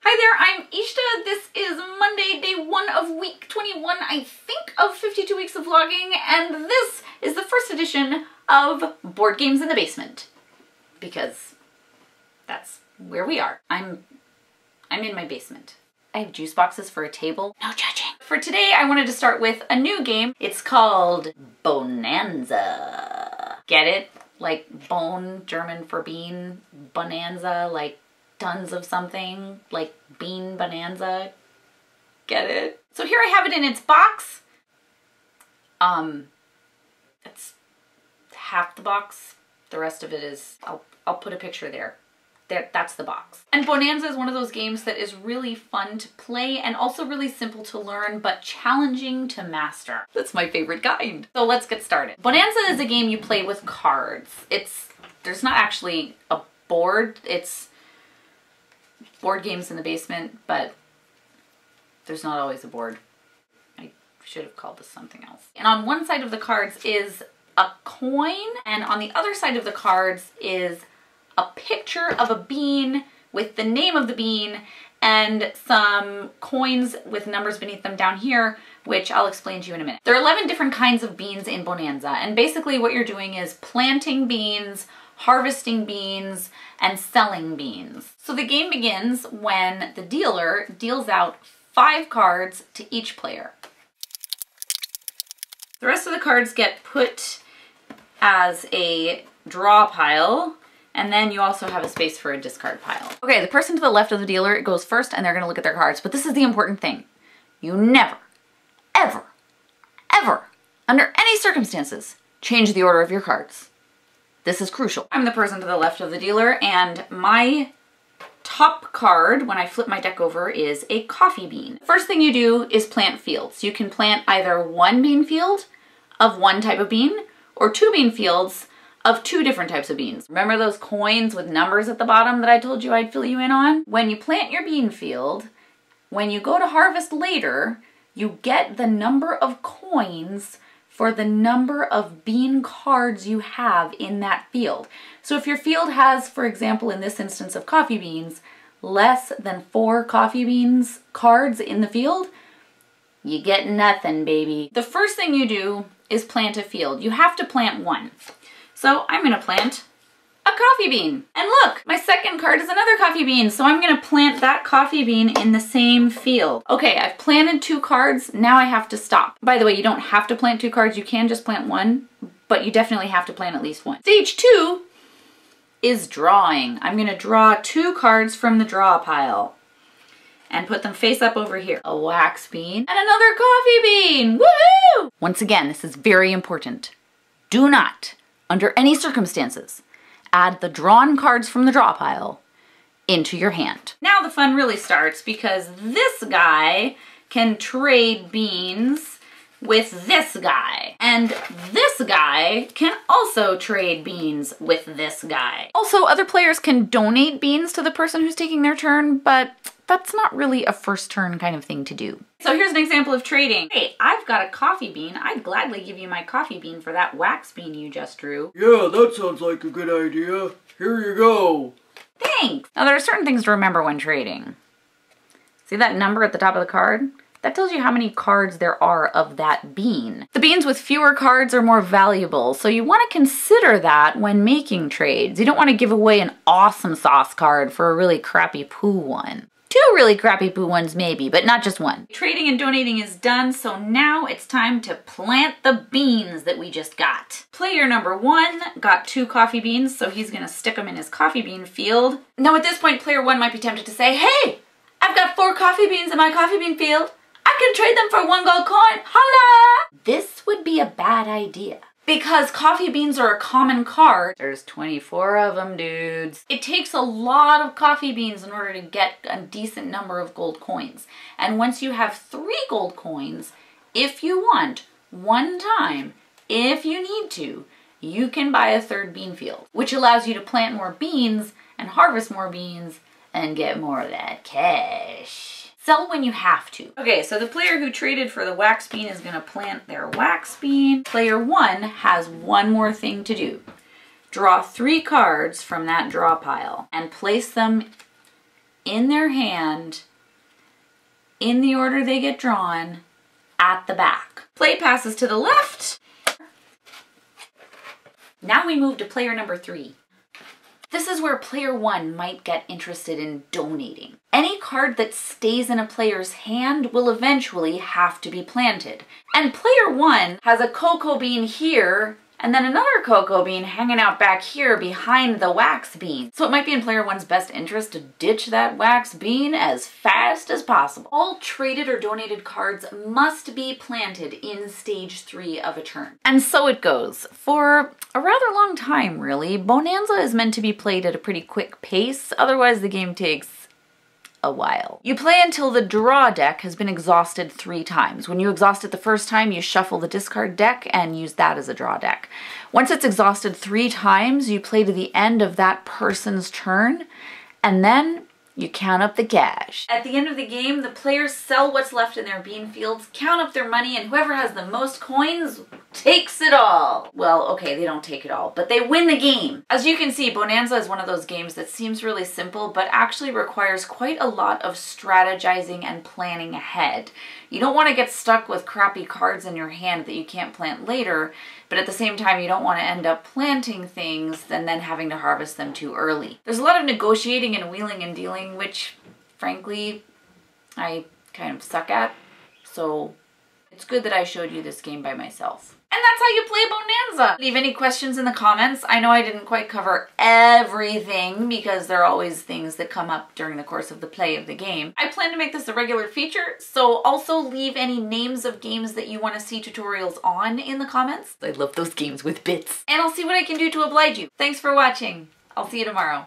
Hi there, I'm Ishta. This is Monday, day 1 of week 21, I think, of 52 weeks of vlogging, and this is the first edition of Board Games in the Basement, because that's where we are. I'm in my basement. I have juice boxes for a table. No judging. For today, I wanted to start with a new game. It's called Bohnanza. Get it? Like bone, German for bean, bonanza, like tons of something, like bean bonanza. Get it? So here I have it in its box. It's half the box. The rest of it is, I'll put a picture there. That's the box. And Bohnanza is one of those games that is really fun to play and also really simple to learn, but challenging to master. That's my favorite kind. So let's get started. Bohnanza is a game you play with cards. There's not actually a board. It's Board Games in the Basement, but there's not always a board. I should have called this something else. And on one side of the cards is a coin, and on the other side of the cards is a picture of a bean with the name of the bean and some coins with numbers beneath them down here, which I'll explain to you in a minute. There are 11 different kinds of beans in Bohnanza, and basically what you're doing is planting beans, harvesting beans, and selling beans. So the game begins when the dealer deals out 5 cards to each player. The rest of the cards get put as a draw pile, and then you also have a space for a discard pile. Okay, the person to the left of the dealer goes first, and they're gonna look at their cards, but this is the important thing. You never, ever, ever, under any circumstances, change the order of your cards. This is crucial. I'm the person to the left of the dealer, and my top card, when I flip my deck over, is a coffee bean. First thing you do is plant fields. You can plant either 1 bean field of 1 type of bean, or 2 bean fields of 2 different types of beans. Remember those coins with numbers at the bottom that I told you I'd fill you in on? When you plant your bean field, when you go to harvest later, you get the number of coins for the number of bean cards you have in that field. So if your field has, for example, in this instance of coffee beans, less than 4 coffee beans cards in the field, you get nothing, baby. The first thing you do is plant a field. You have to plant 1. So I'm gonna plant a coffee bean. And look, my second card is another coffee bean. So I'm gonna plant that coffee bean in the same field. Okay, I've planted 2 cards. Now I have to stop. By the way, you don't have to plant 2 cards. You can just plant 1, but you definitely have to plant at least 1. Stage 2 is drawing. I'm gonna draw 2 cards from the draw pile and put them face up over here. A wax bean and another coffee bean. Woohoo! Once again, this is very important. Do not, under any circumstances, add the drawn cards from the draw pile into your hand. Now the fun really starts, because this guy can trade beans with this guy. And this guy can also trade beans with this guy. Also, other players can donate beans to the person who's taking their turn, but that's not really a first turn kind of thing to do. So here's an example of trading. Hey, I've got a coffee bean. I'd gladly give you my coffee bean for that wax bean you just drew. Yeah, that sounds like a good idea. Here you go. Thanks. Now there are certain things to remember when trading. See that number at the top of the card? That tells you how many cards there are of that bean. The beans with fewer cards are more valuable, so you want to consider that when making trades. You don't want to give away an awesome sauce card for a really crappy poo one. 2 really crappy poo ones maybe, but not just 1. Trading and donating is done, so now it's time to plant the beans that we just got. Player number 1 got 2 coffee beans, so he's gonna stick them in his coffee bean field. Now at this point, player 1 might be tempted to say, hey, I've got 4 coffee beans in my coffee bean field. I can trade them for 1 gold coin, holla! This would be a bad idea, because coffee beans are a common card. There's 24 of them, dudes. It takes a lot of coffee beans in order to get a decent number of gold coins. And once you have 3 gold coins, if you want, 1 time, if you need to, you can buy a 3rd bean field, which allows you to plant more beans and harvest more beans and get more of that cash. Sell when you have to. Okay, so the player who traded for the wax bean is gonna plant their wax bean. Player 1 has 1 more thing to do. Draw 3 cards from that draw pile and place them in their hand, in the order they get drawn, at the back. Play passes to the left. Now we move to player number 3. This is where player 1 might get interested in donating. Any card that stays in a player's hand will eventually have to be planted. And player 1 has a cocoa bean here, and then another cocoa bean hanging out back here behind the wax bean. So it might be in player 1's best interest to ditch that wax bean as fast as possible. All traded or donated cards must be planted in stage 3 of a turn. And so it goes. For a rather long time, really, Bohnanza is meant to be played at a pretty quick pace, otherwise the game takes a while. You play until the draw deck has been exhausted 3 times. When you exhaust it the first time, you shuffle the discard deck and use that as a draw deck. Once it's exhausted 3 times, you play to the end of that person's turn, and then you count up the cash. At the end of the game, the players sell what's left in their bean fields, count up their money, and whoever has the most coins takes it all. Well, okay, they don't take it all, but they win the game. As you can see, Bohnanza is one of those games that seems really simple, but actually requires quite a lot of strategizing and planning ahead. You don't want to get stuck with crappy cards in your hand that you can't plant later, but at the same time, you don't want to end up planting things and then having to harvest them too early. There's a lot of negotiating and wheeling and dealing, which, frankly, I kind of suck at, so it's good that I showed you this game by myself. And that's how you play Bohnanza. Leave any questions in the comments. I know I didn't quite cover everything because there are always things that come up during the course of the play of the game. I plan to make this a regular feature, so also leave any names of games that you want to see tutorials on in the comments. I love those games with bits. And I'll see what I can do to oblige you. Thanks for watching. I'll see you tomorrow.